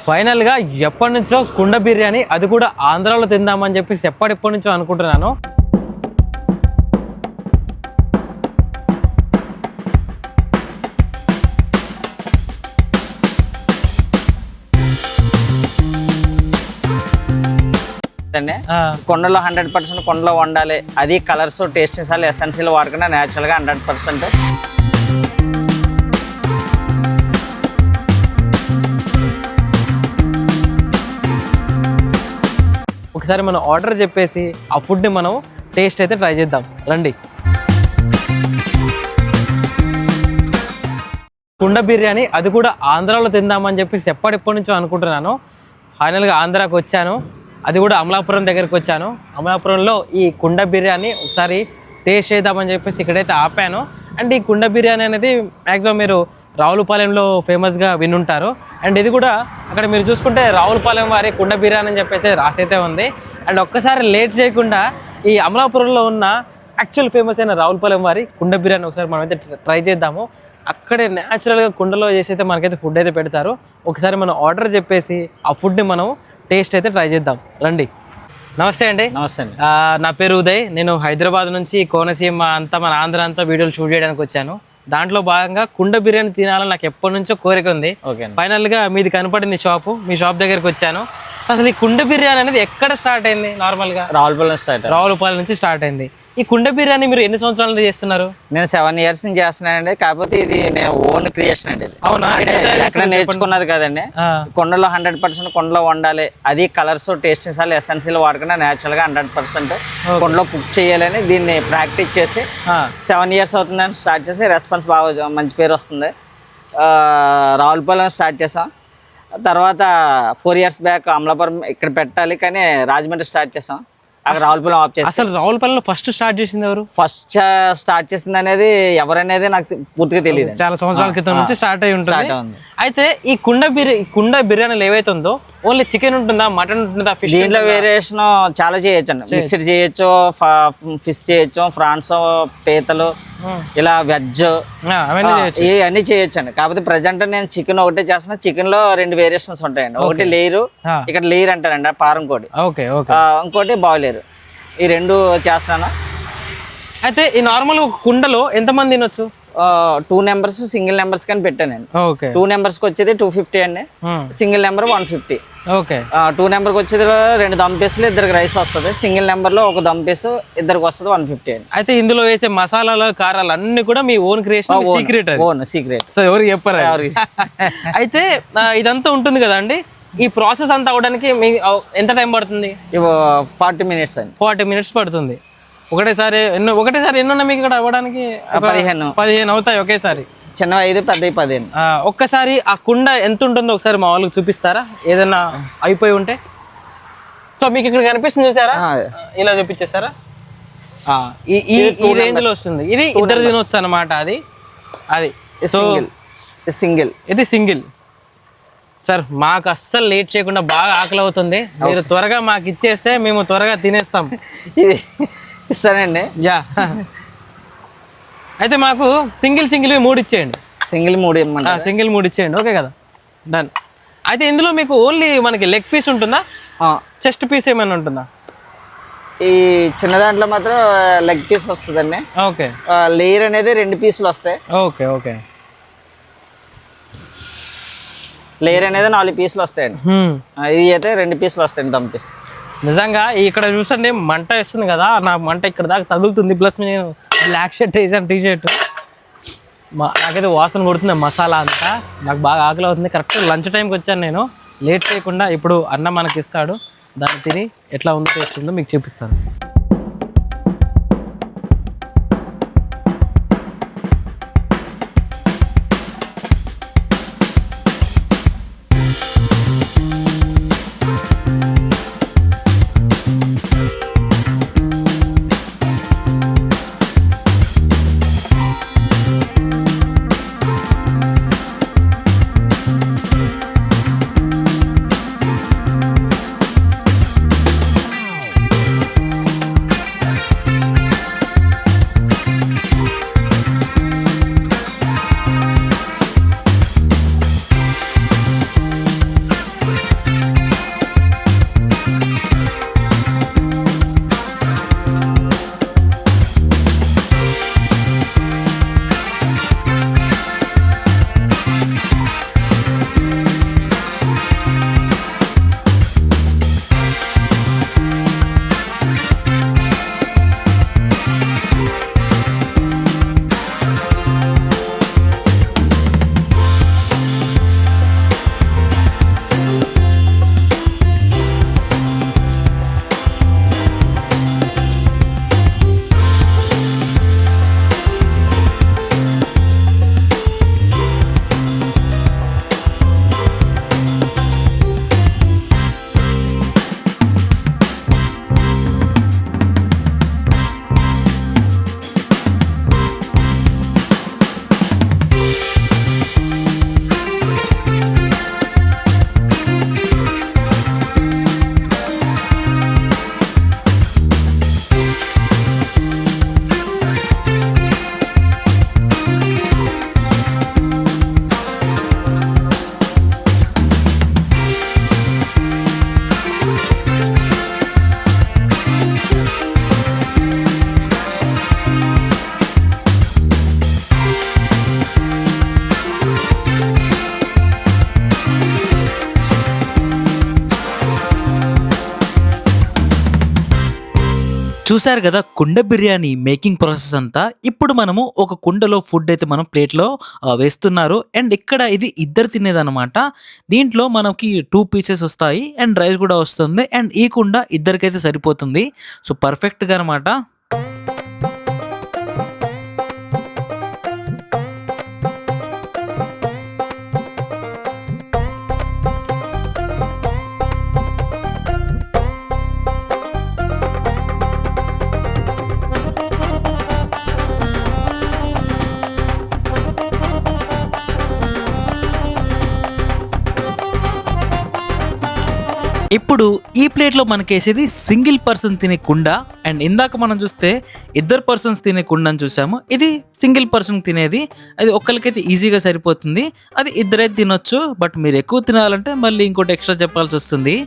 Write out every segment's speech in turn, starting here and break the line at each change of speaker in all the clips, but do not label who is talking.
ఫైనల్గా ఎప్పటి నుంచో కుండ బిర్యానీ, అది కూడా ఆంధ్రాలో తిందామని చెప్పేసి ఎప్పటి నుంచో అనుకుంటున్నాను.
కొండలో 100% కొండలో వండాలి. అది కలర్స్, టేస్టింగ్ సార్లు, ఎసెన్షియల్ వాడకుండా న్యాచురల్గా 100%.
ఒకసారి మనం ఆర్డర్ చెప్పేసి ఆ ఫుడ్ని మనం టేస్ట్ అయితే ట్రై చేద్దాం రండి. కుండ బిర్యానీ, అది కూడా ఆంధ్రాలో తిందామని చెప్పేసి ఎప్పటి నుంచో అనుకుంటున్నాను. ఫైనల్గా ఆంధ్రాకి వచ్చాను, అది కూడా అమలాపురం దగ్గరికి వచ్చాను. అమలాపురంలో ఈ కుండ బిర్యానీ ఒకసారి టేస్ట్ చేద్దామని చెప్పేసి ఇక్కడైతే ఆపాను. అండ్ ఈ కుండ బిర్యానీ అనేది మ్యాక్సిమం మీరు రావులపాలెంలో ఫేమస్గా వినుంటారు. అండ్ ఇది కూడా అక్కడ మీరు చూసుకుంటే రావులపాలెం వారి కుండ బిర్యానీ అని చెప్పేసి రాసైతే ఉంది. అండ్ ఒక్కసారి లేట్ చేయకుండా ఈ అమలాపురంలో ఉన్న యాక్చువల్ ఫేమస్ అయిన రావులపాలెం వారి కుండ బిర్యానీ ఒకసారి మనమైతే ట్రై చేద్దాము. అక్కడే న్యాచురల్గా కుండలో చేసి అయితే మనకైతే ఫుడ్ అయితే పెడతారు. ఒకసారి మనం ఆర్డర్ చెప్పేసి ఆ ఫుడ్ని మనం టేస్ట్ అయితే ట్రై చేద్దాం రండి. నమస్తే అండి.
నమస్తే అండి.
నా పేరు ఉదయ్. నేను హైదరాబాద్ నుంచి కోనసీమ అంతా మన ఆంధ్ర అంతా వీడియోలు షూట్ చేయడానికి వచ్చాను. దాంట్లో భాగంగా కుండ బిర్యానీ తినాలని నాకు ఎప్పటి నుంచో కోరిక ఉంది. ఫైనల్గా మీది కనపడింది షాపు, మీ షాప్ దగ్గరికి వచ్చాను. అసలు ఈ కుండ బిర్యానీ అనేది ఎక్కడ స్టార్ట్ అయింది? నార్మల్గా రావులపాలెం నుంచి స్టార్ట్ అయింది. ఈ కుండ బిర్యానీ మీరు ఎన్ని సంవత్సరాల నుంచి చేస్తున్నారు?
నేను 7 years నుంచి చేస్తున్నానండి. కాకపోతే ఇది నేను ఓన్ క్రియేషన్ అండి.
అవునా?
ఎక్కడ నేర్చుకున్నది కదండి. కొండలో 100% కొండలో వండాలి. అది కలర్స్, టేస్టింగ్ సార్లు, ఎసెన్షియల్ వాడకుండా న్యాచురల్గా 100% కొండలో కుక్ చేయాలని దీన్ని ప్రాక్టీస్ చేసి 7 years అవుతుందని స్టార్ట్ చేసి రెస్పాన్స్ బాగా మంచి పేరు వస్తుంది. రావులపాలెం స్టార్ట్ చేసాం. తర్వాత 4 years బ్యాక్ అమలాపురం ఇక్కడ పెట్టాలి కానీ రాజమండ్రి స్టార్ట్ చేసాం. అక్కడ రావులపాలెం ఆఫ్ చేసి.
అసలు రావులపాలెంలో ఫస్ట్ స్టార్ట్ చేసింది ఎవరు?
ఫస్ట్ స్టార్ట్ చేసింది అనేది ఎవరనేది నాకు పూర్తిగా తెలియదు.
చాలా సంవత్సరాల క్రితం నుంచి స్టార్ట్ అయి ఉంటుంది. అయితే ఈ కుండ బిర్యానీలు ఏవైతే ఉందో ఓన్లీ చికెన్ ఉంటుందా, మటన్ ఉంటుందా, ఫిష్?
దీంట్లో వేరియేషన్ చాలా చేయొచ్చు అండి. మిక్స్డ్ చేయొచ్చు, ఫిష్ చేయొచ్చు, ఫ్రాన్స్, పీతలు, ఇలా వెజ్ ఇవన్నీ చేయొచ్చు అండి. కాకపోతే ప్రజెంట్ నేను చికెన్ ఒకటే చేస్తున్నా. చికెన్ లో 2 వేరియేషన్స్ ఉంటాయండి. ఒకటి లేయరు, ఇక్కడ లేయర్ అంటారండి పారం కోడి, ఇంకోటి బాయిలేరు. ఈ 2 చేస్తున్నాను.
అయితే ఈ నార్మల్ ఒక కుండలో ఎంతమంది తినొచ్చు?
2 numbers సింగిల్ నెంబర్స్ కానీ పెట్టానండి. 2 numbers కి వచ్చేది 250 అండి. Single number 150. 2 numbers కి వచ్చేది 2 దమ్ పీసులు, 2 రైస్ వస్తుంది. సింగిల్ నెంబర్ లో 1 దమ్ పీసు 2 వస్తుంది, 150 అండి.
అయితే ఇందులో వేసే మసాలాలు, కారాలు అన్ని కూడా మీ own creation, secret?
Own secret.
So ఎవరికి చెప్పారు? అయితే ఇదంతా ఉంటుంది కదా అండి, ఈ ప్రాసెస్ అంతా అవడానికి ఎంత టైం పడుతుంది?
40 minutes అండి.
40 minutes పడుతుంది. ఒకటేసారి ఎన్ని ఉన్నాయి మీకు ఇక్కడ అవ్వడానికి?
15
అవుతాయి ఒకేసారి.
చిన్న 5, పెద్ద 15.
ఒక్కసారి ఆ కుండ ఎంత ఉంటుందో ఒకసారి మా వాళ్ళకి చూపిస్తారా, ఏదన్నా అయిపోయి ఉంటే? సో మీకు ఇక్కడ కనిపిస్తుంది చూసారా, ఇలా చూపించేస్తారా? ఈ రేంజ్ లో వస్తుంది. ఇది 2 తినొచ్చు అనమాట. అది
సింగిల్.
ఇది సింగిల్. సార్ మాకు అస్సలు లేట్ చేయకుండా బాగా ఆకలి అవుతుంది. మీరు త్వరగా మాకు ఇచ్చేస్తే మేము త్వరగా తినేస్తాం.
ఇది ఇస్తానండి.
యా. అయితే మాకు సింగిల్ 3 ఇచ్చేయండి.
సింగిల్
3 ఇచ్చేయండి. ఓకే కదా, డన్. అయితే ఇందులో మీకు ఓన్లీ మనకి లెగ్ పీస్ ఉంటుందా, చెస్ట్ పీస్ ఏమైనా ఉంటుందా?
ఈ చిన్న దాంట్లో మాత్రం లెగ్ పీస్ వస్తుందండి.
ఓకే.
లేయర్ అనేది 2 పీసులు వస్తాయి.
ఓకే.
లేయర్ అనేది 4 పీసులు వస్తాయండి. ఇది అయితే 2 పీసులు వస్తాయండి, దమ్ పీస్.
నిజంగా ఇక్కడ చూసండి మంట వేస్తుంది కదా, నా మంట ఇక్కడ దాకా తగులుతుంది. ప్లస్ నేను బ్లాక్ షర్ట్ వేసాను, టీ-షర్ట్. నాకైతే వాసన కొడుతుంది మసాలా అంతా. నాకు బాగా ఆకలి అవుతుంది. కరెక్ట్ లంచ్ టైంకి వచ్చాను నేను. లేట్ చేయకుండా ఇప్పుడు అన్న మనకి ఇస్తాడు, దాన్ని తిని ఎట్లా ఉందో టేస్ట్ ఉందో మీకు చూపిస్తాను.
చూసారు కదా కుండ బిర్యానీ మేకింగ్ ప్రాసెస్ అంతా. ఇప్పుడు మనము ఒక కుండలో ఫుడ్ అయితే మనం ప్లేట్లో వేస్తున్నారు. అండ్ ఇక్కడ ఇది ఇద్దరు తినేదన్నమాట. దీంట్లో మనకి 2 పీసెస్ వస్తాయి అండ్ రైస్ కూడా వస్తుంది. అండ్ ఈ కుండ ఇద్దరికైతే సరిపోతుంది. సో పర్ఫెక్ట్గా అనమాట. ఇప్పుడు ఈ ప్లేట్లో మనకేసేది సింగిల్ పర్సన్ తినే కుండ. అండ్ ఇందాక మనం చూస్తే ఇద్దరు పర్సన్స్ తినే కుండ అని చూసాము. ఇది సింగిల్ పర్సన్ తినేది. అది ఒక్కరికైతే ఈజీగా సరిపోతుంది. అది ఇద్దరైతే తినొచ్చు. బట్ మీరు ఎక్కువ తినాలంటే మళ్ళీ ఇంకోటి ఎక్స్ట్రా చెప్పాల్సి వస్తుంది.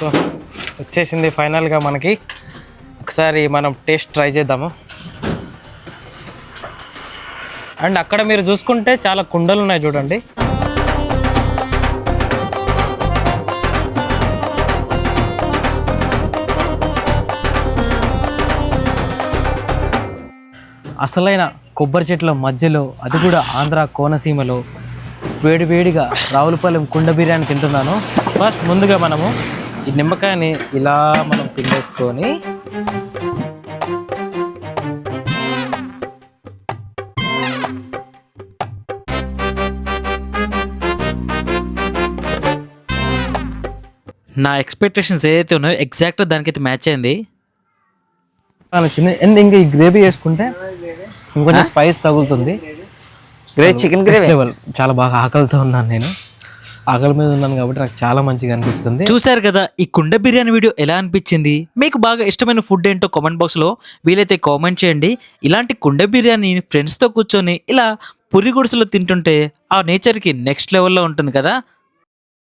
సో వచ్చేసింది ఫైనల్గా మనకి. ఒకసారి మనం టేస్ట్ ట్రై చేద్దాము. అండ్ అక్కడ మీరు చూసుకుంటే చాలా కుండలు ఉన్నాయి చూడండి. అసలైన కొబ్బరి చెట్ల మధ్యలో, అది కూడా ఆంధ్ర కోనసీమలో వేడివేడిగా రావులపాలెం కుండ బిర్యానీ తింటున్నాను. ఫస్ట్ ముందుగా మనము ఈ నిమ్మకాయని ఇలా మనం పిండేసుకొని
నా ఎక్స్పెక్టేషన్స్ ఏదైతే ఉన్నాయో ఎగ్జాక్ట్గా దానికైతే మ్యాచ్ అయింది.
చిన్న ఇంకా ఈ గ్రేవీ వేసుకుంటే ఇంకొంచెం స్పైస్ తగులుతుంది.
Chicken gravy
level. చాలా బాగా ఆకలితో ఉన్నాను నేను. ఆకలి మీద ఉన్నాను కాబట్టి నాకు చాలా మంచిగా అనిపిస్తుంది.
చూసారు కదా ఈ కుండ బిర్యానీ వీడియో ఎలా అనిపించింది? మీకు బాగా ఇష్టమైన ఫుడ్ ఏంటో కామెంట్ బాక్స్లో వీలైతే కామెంట్ చేయండి. ఇలాంటి కుండ బిర్యానీ ఫ్రెండ్స్తో కూర్చొని ఇలా పురి గుడిసెలో తింటుంటే ఆ నేచర్కి నెక్స్ట్ లెవెల్లో ఉంటుంది కదా.